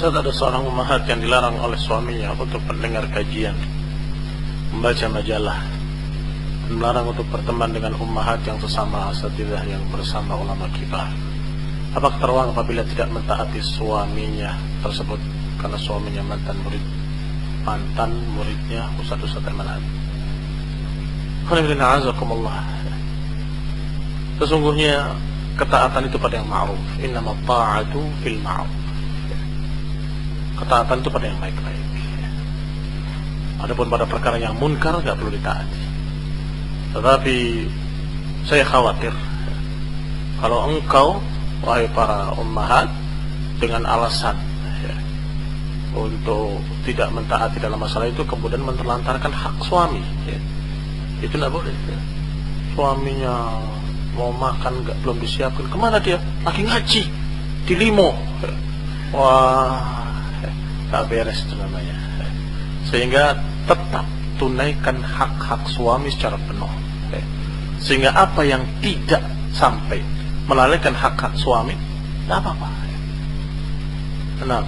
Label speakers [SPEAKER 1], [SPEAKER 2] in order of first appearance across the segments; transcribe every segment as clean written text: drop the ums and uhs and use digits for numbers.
[SPEAKER 1] Saat ada seorang ummahat yang dilarang oleh suaminya untuk mendengar kajian, membaca majalah, dan melarang untuk berteman dengan ummahat yang sesama asatidzah yang bersama ulama kibar. Apakah terwang apabila tidak mentaati suaminya tersebut karena suaminya mantan muridnya ustaz-ustaz Al-Manhaj? Sesungguhnya ketaatan itu pada yang ma'ruf. Innama ta'atu fil ma'ruf. Ketaatan itu pada yang baik-baik. Adapun pada perkara yang munkar tidak perlu ditaati. Tetapi saya khawatir kalau engkau, wahai para ummahat, dengan alasan untuk tidak mentaati dalam masalah itu kemudian menelantarkan hak suami, itu tidak boleh. Suaminya mau makan belum disiapkan, kemana dia? Lagi ngaji di limo. Wah, tak beres itu namanya. Sehingga tetap tunaikan hak-hak suami secara penuh. Sehingga apa yang tidak sampai melalaikan hak-hak suami, tidak apa-apa. Tenang.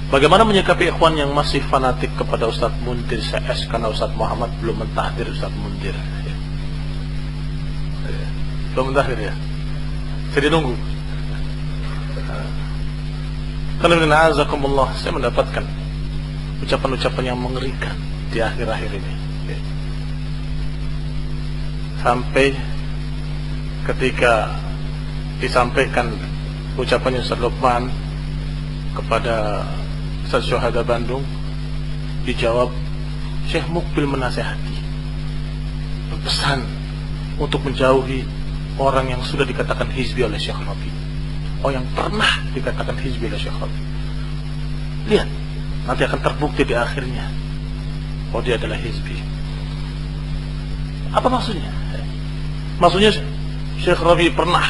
[SPEAKER 1] Bagaimana menyikapi ikhwan yang masih fanatik kepada Ustaz Muntir CS karena Ustaz Muhammad belum mentahdir Ustaz Muntir? Belum mentahdir ya? Jadi nunggu. Karena saya mendapatkan ucapan-ucapan yang mengerikan di akhir-akhir ini. Sampai ketika disampaikan ucapannya Ustaz Lukman kepada Ustaz Syuhada Bandung, dijawab Syekh Mukbil menasihati, berpesan untuk menjauhi orang yang sudah dikatakan hizbi oleh Syekh Rabi, yang pernah dikatakan hizbi oleh Syekh Rabi. Lihat, nanti akan terbukti di akhirnya dia adalah hizbi. Apa maksudnya? Maksudnya Syekh Rabi pernah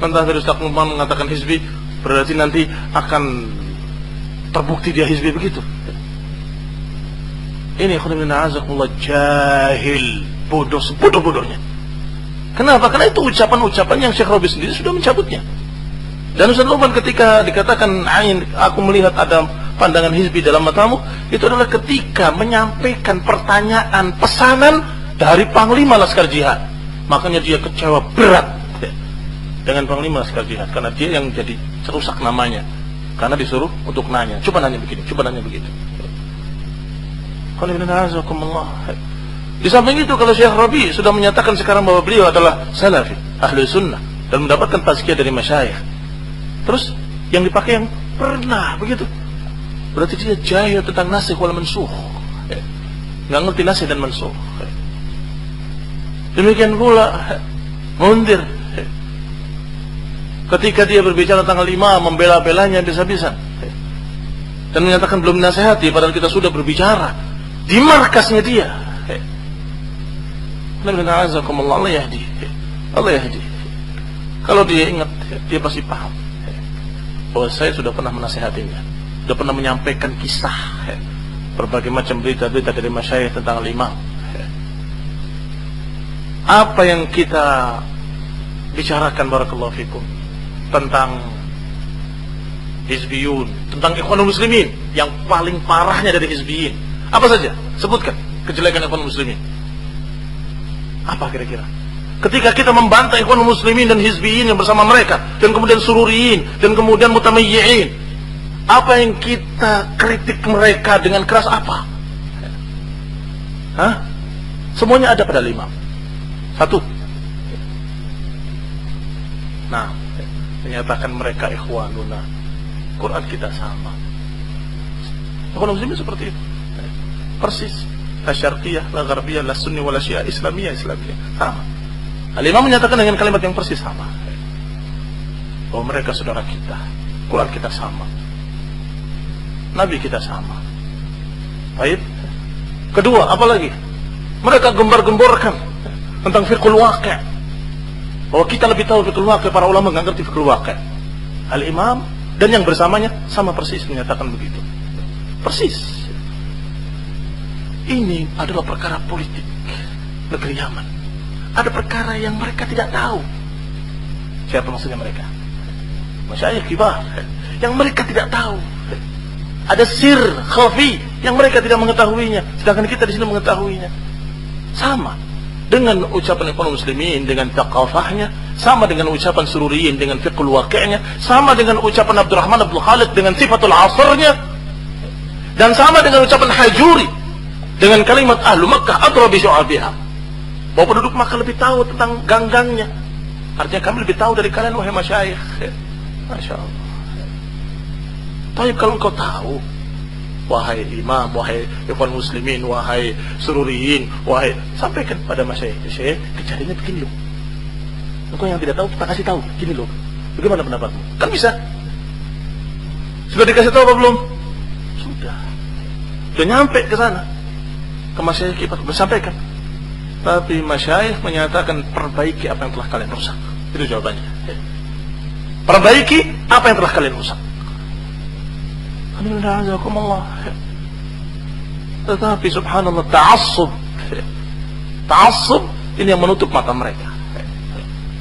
[SPEAKER 1] mentahdir Ustaz Lukman mengatakan hizbi, berarti nanti akan terbukti dia hizbi begitu. Ini khonibina'azakumullah jahil, bodoh sebodoh-bodohnya. Kenapa? Karena itu ucapan-ucapan yang Syekh Rabi sendiri sudah mencabutnya. Dan Ustaz Lukman ketika dikatakan ain, aku melihat ada pandangan hizbi dalam matamu, itu adalah ketika menyampaikan pertanyaan, pesanan dari Panglima Laskar Jihad. Makanya dia kecewa berat dengan Panglima Laskar Jihad, karena dia yang jadi cerusak namanya. Karena disuruh untuk nanya, coba nanya begini, coba nanya begitu. Di samping itu, kalau Syekh Rabi sudah menyatakan sekarang bahwa beliau adalah salafi, ahli sunnah, dan mendapatkan tazkiyah dari masyayikh, terus yang dipakai yang pernah begitu, berarti dia jahil tentang nasikh wal mansukh, nggak ngerti nasikh dan mansukh. Demikian pula Mundir, ketika dia berbicara tentang 5, membela-belanya bisa-bisa dan menyatakan belum nasihati, padahal kita sudah berbicara di markasnya dia. Allah yahdi. Allah yahdi. Kalau dia ingat, dia pasti paham bahwa saya sudah pernah menasihatinya, sudah pernah menyampaikan kisah berbagai macam berita-berita dari masyayikh tentang 5. Apa yang kita bicarakan barakallahu fikum tentang hizbiyun, tentang ikhwanul muslimin, yang paling parahnya dari hizbiyin apa saja? Sebutkan kejelekan ikhwanul muslimin. Apa kira-kira? Ketika kita membantah ikhwanul muslimin dan hizbiyin yang bersama mereka, dan kemudian sururiyin, dan kemudian mutamayyi'in, apa yang kita kritik mereka dengan keras apa? Semuanya ada pada 5. 1. Nah, menyatakan mereka ikhwanuna, Quran kita sama. Ikhwanul muslimin seperti itu, persis. La syarqiyah, la gharbiyah, la sunni, wala syiah, islamiyah, sama. Al-Imam menyatakan dengan kalimat yang persis sama, bahwa mereka saudara kita, Quran kita sama, Nabi kita sama. Baik. Kedua, apa lagi? Mereka gembar-gemborkan tentang fiqhul waqi', bahwa kita lebih tahu fiqhul waqi', para ulama nggak ngerti fiqhul waqi'. Al-Imam dan yang bersamanya sama persis menyatakan begitu. Persis. Ini adalah perkara politik negeri Yaman. Ada perkara yang mereka tidak tahu. Siapa maksudnya mereka? Masyayikh kibar yang mereka tidak tahu. Ada sir khafi yang mereka tidak mengetahuinya, sedangkan kita di sini mengetahuinya. Sama dengan ucapan Ikhwanul Muslimin dengan thaqafahnya, sama dengan ucapan Sururiyin dengan fiqhul waqi'nya, sama dengan ucapan Abdurrahman Abdul Khalid dengan sifatul asrnya, dan sama dengan ucapan Hajuri dengan kalimat ahlu Makkah adra bi syu'abiha, bahwa penduduk Makkah lebih tahu tentang gang-gangnya. Artinya kami lebih tahu dari kalian wahai masyayikh. Masya Allah. Tapi kalau engkau tahu, wahai imam, wahai Ikhwan Muslimin, wahai Sururiyin, wahai, sampaikan pada masyayikh, Syekh, kejadiannya begini loh. Engkau yang tidak tahu, kita kasih tahu, gini loh. Bagaimana pendapatmu? Kan bisa. Sudah dikasih tahu apa belum? Sudah. Sudah nyampe ke sana. Ke masyayikh kita bersampaikan. Tapi masyayikh menyatakan perbaiki apa yang telah kalian rusak. Itu jawabannya. Perbaiki apa yang telah kalian rusak. Alhamdulillah. Tetapi subhanallah, ta'assub ini yang menutup mata mereka.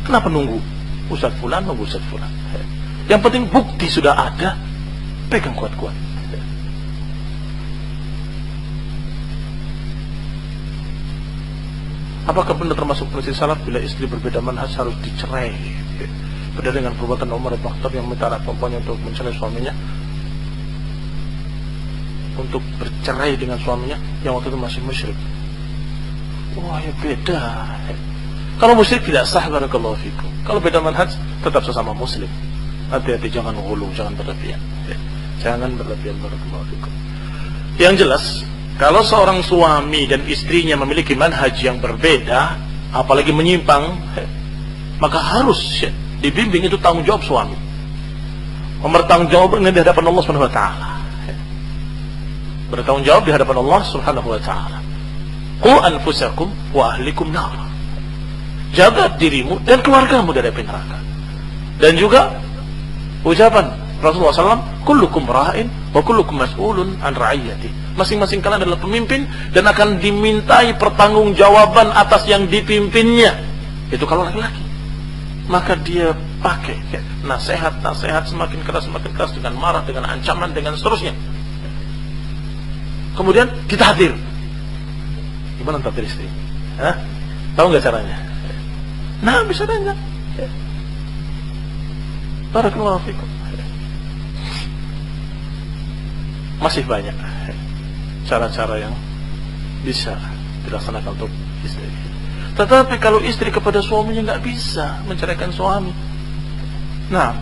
[SPEAKER 1] Kenapa nunggu Ustaz Fulan, nunggu Ustaz Fulan? Yang penting bukti sudah ada, pegang kuat-kuat. Apakah benar termasuk prinsip salaf bila istri berbeda manhaj harus dicerai? Beda dengan perbuatan Umar bin Khattab yang minta anak perempuannya untuk mencerai suaminya, untuk bercerai dengan suaminya yang waktu itu masih musyrik. Wah, ya beda. Kalau musyrik tidak sah, barakallahu fikum. Kalau beda manhaj tetap sesama muslim. Hati-hati, jangan ghulu, jangan berlebihan. Jangan berlebihan, barakallahu fikum. Yang jelas, kalau seorang suami dan istrinya memiliki manhaj yang berbeda, apalagi menyimpang, maka harus dibimbing. Itu tanggung jawab suami. Bertanggung jawab di hadapan Allah Subhanahu wa taala. Bertanggung jawab di hadapan Allah Subhanahu wa taala. Qu anfusakum wa ahlikum nar. Jaga dirimu dan keluargamu dari api neraka. Dan juga ucapan Rasulullah SAW, kullukum ra'in wa kullukum mas'ulun an ra'iyati. Masing-masing kalian adalah pemimpin dan akan dimintai pertanggungjawaban atas yang dipimpinnya. Itu kalau laki-laki. Maka dia pakai nasihat semakin keras dengan marah, dengan ancaman, dengan seterusnya. Kemudian ditahdir. Gimana tahdir istri? Hah? Tahu nggak caranya? Nah, bisa tanya. Barakallahu fikum. Masih banyak cara-cara yang bisa dilaksanakan untuk istri. Tetapi kalau istri kepada suaminya nggak bisa menceraikan suami, nah,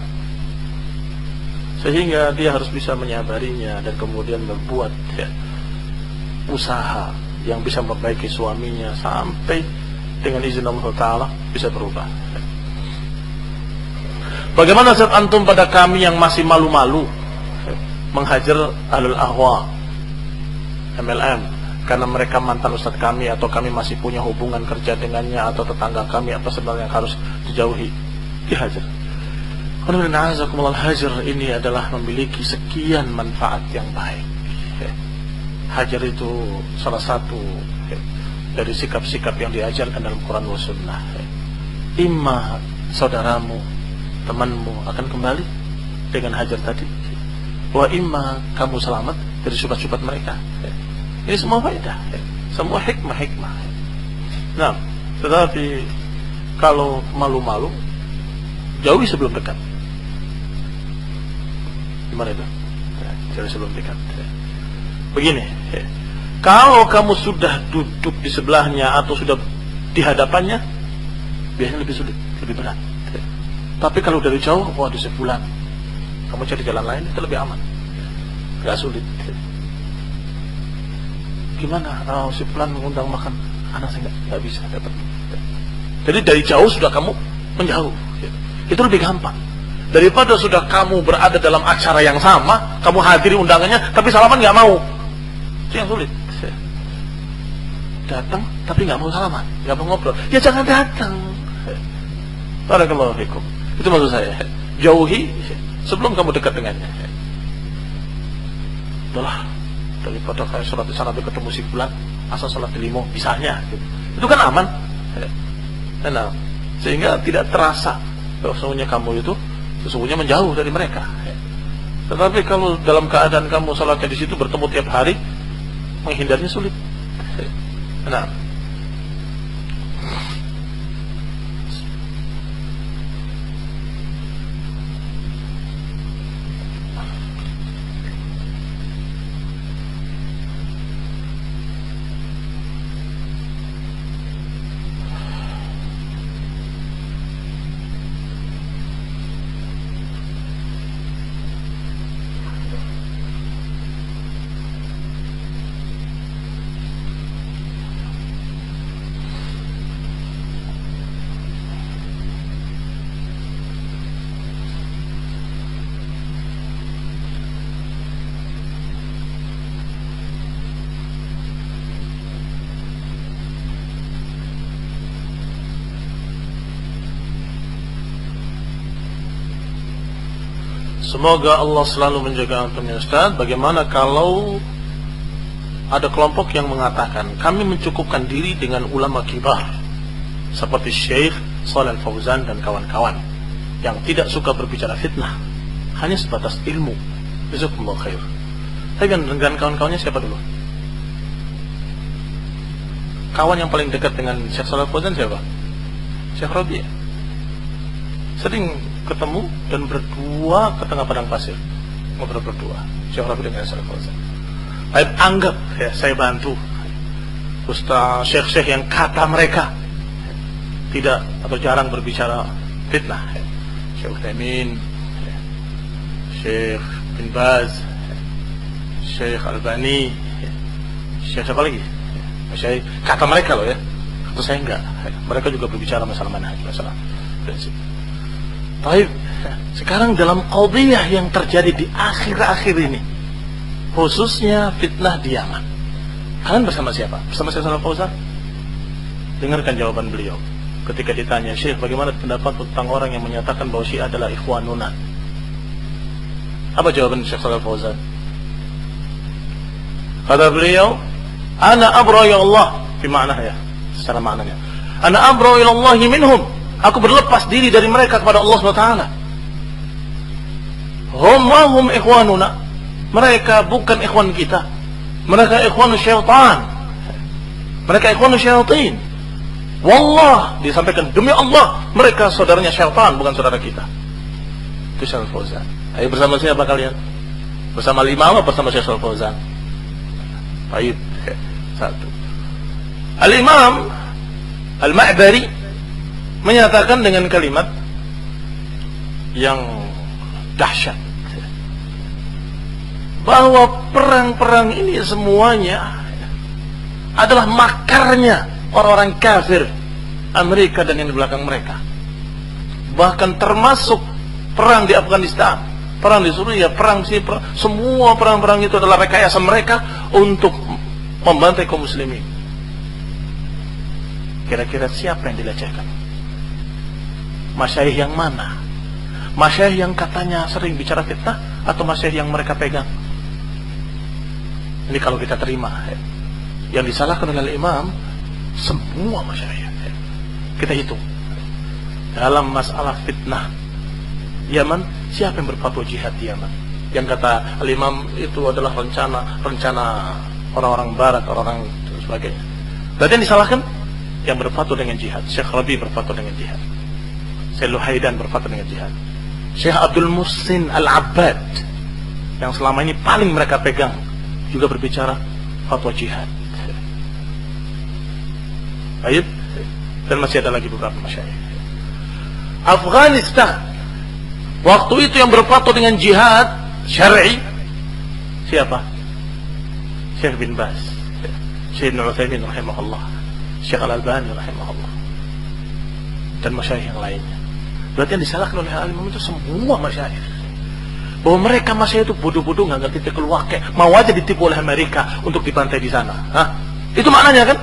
[SPEAKER 1] sehingga dia harus bisa menyabarinya dan kemudian berbuat usaha yang bisa memperbaiki suaminya sampai dengan izin Allah Ta'ala bisa berubah. Bagaimana saat antum pada kami yang masih malu-malu menghajar ahlul ahwa, MLM, karena mereka mantan ustadz kami atau kami masih punya hubungan kerja dengannya atau tetangga kami, apa sebenarnya yang harus dijauhi? Dihajar. Alhamdulillah, hajar ini adalah memiliki sekian manfaat yang baik. Hajar itu salah satu dari sikap-sikap yang diajarkan dalam Quran wa Sunnah. Imma saudaramu, temanmu akan kembali dengan hajar tadi, wa imma kamu selamat dari syubhat-syubhat mereka. Ini semua faedah, semua hikmah. Nah, tetapi kalau malu-malu, jauhi sebelum dekat. Gimana itu? Jauhi sebelum dekat. Begini, kalau kamu sudah duduk di sebelahnya atau sudah di hadapannya, biasanya lebih sulit, lebih berat. Tapi kalau dari jauh, wah di sebulan, kamu cari jalan lain, itu lebih aman, gak sulit. Gimana? Si fulan mengundang makan, anak saya nggak bisa dapat. Jadi dari jauh sudah kamu menjauh, itu lebih gampang daripada sudah kamu berada dalam acara yang sama, kamu hadiri undangannya, tapi salaman nggak mau. Itu yang sulit. Datang tapi nggak mau salaman, nggak mau ngobrol, ya jangan datang. Barakallahu fikum. Itu maksud saya. Jauhi sebelum kamu dekat dengannya. Itulah daripada kayak sholat di sana ketemu si bulan, asal sholat di limo misalnya gitu. Itu kan aman. Nah, sehingga tidak terasa bahwa sesungguhnya kamu itu sesungguhnya menjauh dari mereka. Tetapi kalau dalam keadaan kamu sholatnya di situ bertemu tiap hari, menghindarnya sulit. Nah, semoga Allah selalu menjaga antumnya Ustaz. Bagaimana kalau ada kelompok yang mengatakan kami mencukupkan diri dengan ulama kibar seperti Syekh Shalih Al-Fauzan dan kawan-kawan yang tidak suka berbicara fitnah, hanya sebatas ilmu. Jazakumullah khair. Tapi dengan kawan-kawannya siapa dulu? Kawan yang paling dekat dengan Syekh Shalih Al-Fauzan siapa? Syekh Rabi'. Sering ketemu dan berdua ke tengah padang pasir, ngobrol berdua Syekh Rabi' dengan Syekh Fauzan. Baik, anggap ya, saya bantu ustaz syekh-syekh yang kata mereka tidak atau jarang berbicara fitnah, Syekh Utsaimin, Syekh bin Baz, Syekh Albani, Syekh siapa lagi? Syekh kata mereka loh ya, atau saya enggak. Mereka juga berbicara masalah manhaj, masalah prinsip. Baik, sekarang dalam qadhiyah yang terjadi di akhir-akhir ini, khususnya fitnah di Yaman, kalian bersama siapa? Bersama Syekh Shalih Fauzan? Dengarkan jawaban beliau ketika ditanya, Syekh, bagaimana pendapat tentang orang yang menyatakan bahwa Syiah adalah ikhwanuna? Apa jawaban Syekh Shalih Fauzan? Kata beliau, ana abra ya Allah, fi ma'nah ya, secara maknanya, ana abra ila Allah minhum, aku berlepas diri dari mereka kepada Allah SWT. Hum wa hum ikhwanuna, mereka bukan ikhwan kita, mereka ikhwan syaitan, mereka ikhwan syaitin. Wallah, disampaikan demi Allah, mereka saudaranya syaitan, bukan saudara kita. Itu Syekh Fauzan. Ayo bersama siapa kalian? Bersama Imam atau bersama Syekh Fauzan? Baik, satu. Al-Imam Al-Ma'bari menyatakan dengan kalimat yang dahsyat bahwa perang-perang ini semuanya adalah makarnya orang-orang kafir Amerika dan yang di belakang mereka. Bahkan termasuk perang di Afghanistan, perang di Suriah, perang di Sipra, semua perang-perang itu adalah rekayasa mereka untuk membantai kaum muslimin. Kira-kira siapa yang dilecehkan? Masyayikh yang mana? Masyayikh yang katanya sering bicara fitnah atau masyayikh yang mereka pegang? Ini kalau kita terima yang disalahkan oleh imam, semua masyayikh. Kita hitung dalam masalah fitnah Yaman, siapa yang berfatwa jihad di Yaman? Yang kata al-imam itu adalah rencana orang-orang barat, orang-orang dan sebagainya. Berarti yang disalahkan yang berfatwa dengan jihad. Syekh Rabi berfatwa dengan jihad, Syekh Luhaidan berfatwa dengan jihad, Syekh Abdul Muhsin Al-Abbad yang selama ini paling mereka pegang juga berbicara fatwa jihad. Baik, dan masih ada lagi beberapa masyayikh. Afghanistan waktu itu yang berfatwa dengan jihad syar'i siapa? Syekh bin Baz, Syekh Utsaimin rahimahullah, Syekh Al-Albani rahimahullah, dan masyayikh yang lainnya. Berarti yang disalahkan oleh alim itu semua masyayikh, bahwa mereka masyayikh itu bodoh-bodoh, nggak ngerti keluarga, mau aja ditipu oleh Amerika untuk dibantai di sana. Hah? Itu maknanya kan?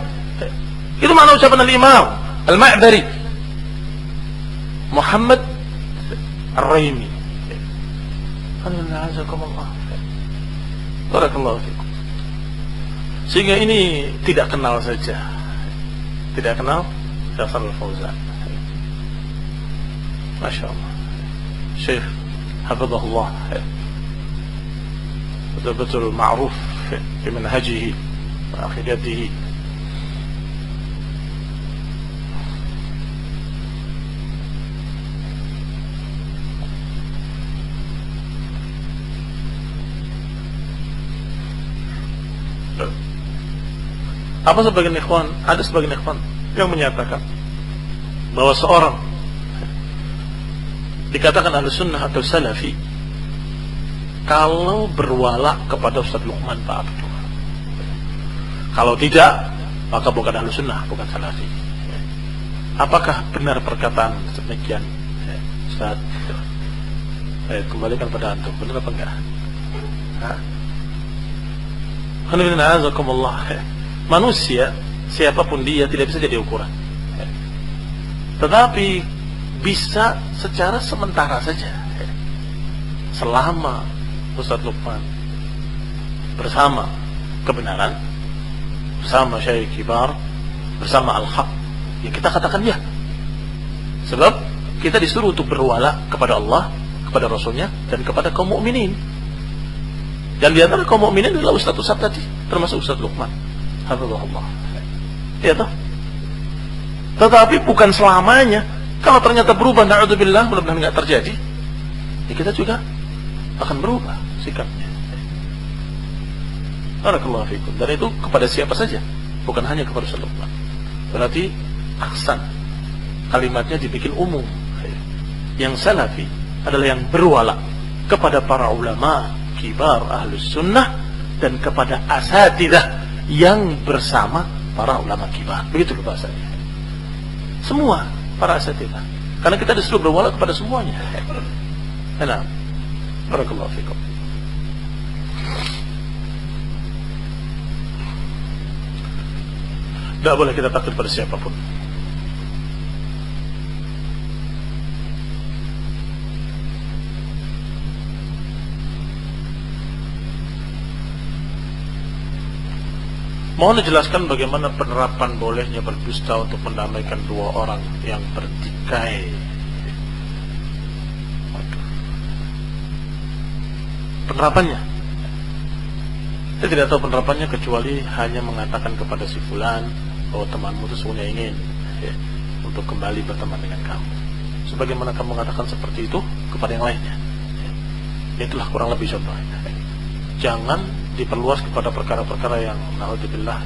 [SPEAKER 1] Itu makna ucapan al-Imam Al-Ma'bari Muhammad Ar-Raimi. Alhamdulillah, jazakumullah. Barakallahu fikum. Sehingga ini tidak kenal saja, tidak kenal Syekh Shalih Fauzan. Masya Allah, Syekh hafizahullah betul-betul ma'ruf fi manhajihi wa aqidatihi. Apa sebagian ikhwan, ada sebagian ikhwan yang menyatakan bahwa seorang dikatakan ahli sunnah atau salafi kalau berwala kepada Ustaz Luqman Pak Abdul. Kalau tidak, maka bukan ahli sunnah, bukan salafi. Apakah benar perkataan demikian, Ustaz? Kembalikan pada antum, benar apa enggak? Manusia, siapapun dia, tidak bisa jadi ukuran. Tetapi bisa secara sementara saja. Selama Ustaz Luqman bersama kebenaran, bersama Syekh Kibar, bersama Al-Haq, ya kita katakan ya. Sebab kita disuruh untuk berwala kepada Allah, kepada Rasulnya, dan kepada kaum mukminin. Dan di antara kaum mukminin adalah Ustaz tadi, termasuk Ustaz Luqman. Hafizahullah. Ya toh? Tetapi bukan selamanya. Kalau ternyata berubah, na'udzubillah, mudah-mudahan enggak terjadi, ya kita juga akan berubah sikapnya. Barakallahu fikum. Dan itu kepada siapa saja, bukan hanya kepada Ustaz Luqman. Berarti aksan kalimatnya dibikin umum. Yang salafi adalah yang berwala kepada para ulama kibar ahlus sunnah dan kepada asatidzah yang bersama para ulama kibar. Begitu bahasanya. Semua para asatidzah. Karena kita disuruh berwala kepada semuanya. Nah, barakallahu fikum. Tidak boleh kita takut pada siapapun. Mohon dijelaskan bagaimana penerapan bolehnya berdusta untuk mendamaikan dua orang yang bertikai. Penerapannya, saya tidak tahu penerapannya kecuali hanya mengatakan kepada si fulan bahwa temanmu itu sebenarnya ingin untuk kembali berteman dengan kamu. Sebagaimana kamu mengatakan seperti itu kepada yang lainnya. Itulah kurang lebih contohnya. Jangan diperluas kepada perkara-perkara yang naudzubillah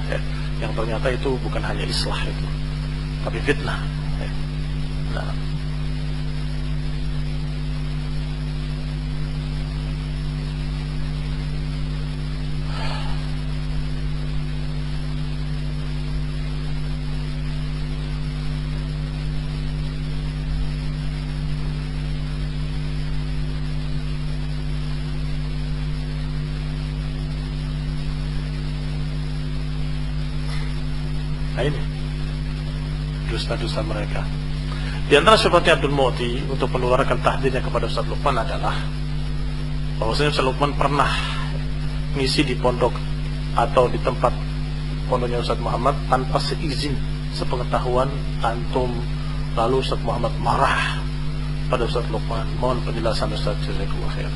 [SPEAKER 1] yang ternyata itu bukan hanya islah itu, tapi fitnah. Nah, ini dusta-dusta mereka. Di antara syafaatnya Abdul Mu'ti untuk mengeluarkan tahdirnya kepada Ustaz Luqman adalah bahwasanya Ustaz Luqman pernah ngisi di pondok atau di tempat pondoknya Ustaz Muhammad tanpa seizin, sepengetahuan antum. Lalu Ustaz Muhammad marah pada Ustaz Luqman. Mohon penjelasan Ustaz, jazakallahu khair.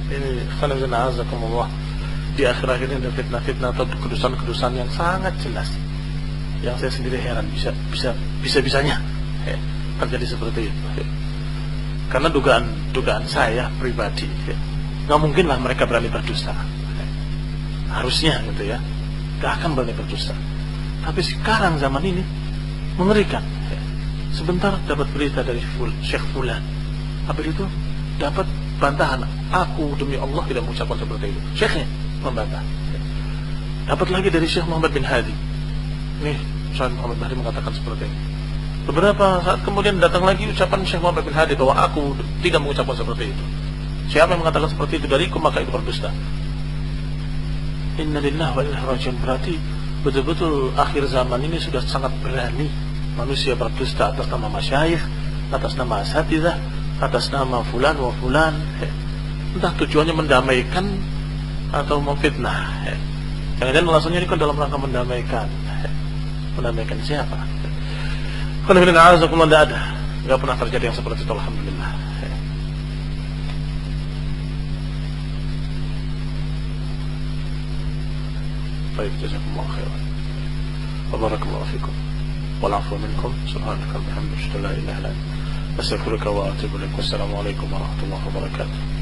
[SPEAKER 1] Ini khana azakumullah. Di akhir-akhir ini ada fitnah-fitnah atau kedusan-kedusan yang sangat jelas, yang saya sendiri heran bisa-bisanya terjadi seperti itu. Karena dugaan saya pribadi, nggak mungkinlah mereka berani berdusta. Harusnya gitu ya, nggak akan berani berdusta. Tapi sekarang zaman ini mengerikan. Sebentar dapat berita dari Syekh Fulan, habis itu dapat bantahan. Aku demi Allah tidak mengucapkan seperti itu. Syekhnya membantah. Dapat lagi dari Syekh Muhammad bin Hadi. Nih, Syekh Muhammad bin Hadi mengatakan seperti ini. Beberapa saat kemudian datang lagi ucapan Syekh Muhammad bin Hadi bahwa aku tidak mengucapkan seperti itu. Siapa yang mengatakan seperti itu dariku, maka itu berdusta. Innalillahi wa inna ilaihi raji'un. Berarti betul-betul akhir zaman ini sudah sangat berani manusia berdusta atas nama masyayikh, atas nama asatidzah, atas nama fulan wa fulan. Entah tujuannya mendamaikan atau memfitnah. Jangan-jangan alasannya ini kan dalam rangka mendamaikan. Mendamaikan siapa? Kalau tidak ada, nggak pernah terjadi yang seperti itu, alhamdulillah. Baik, jazakumullah khairan. Wa barakallahu fikum. Wal 'afwa minkum. Subhanaka wa bihamdika, la ilaha illa anta, astaghfiruka wa atubu ilaik. Wassalamu alaikum warahmatullahi wabarakatuh.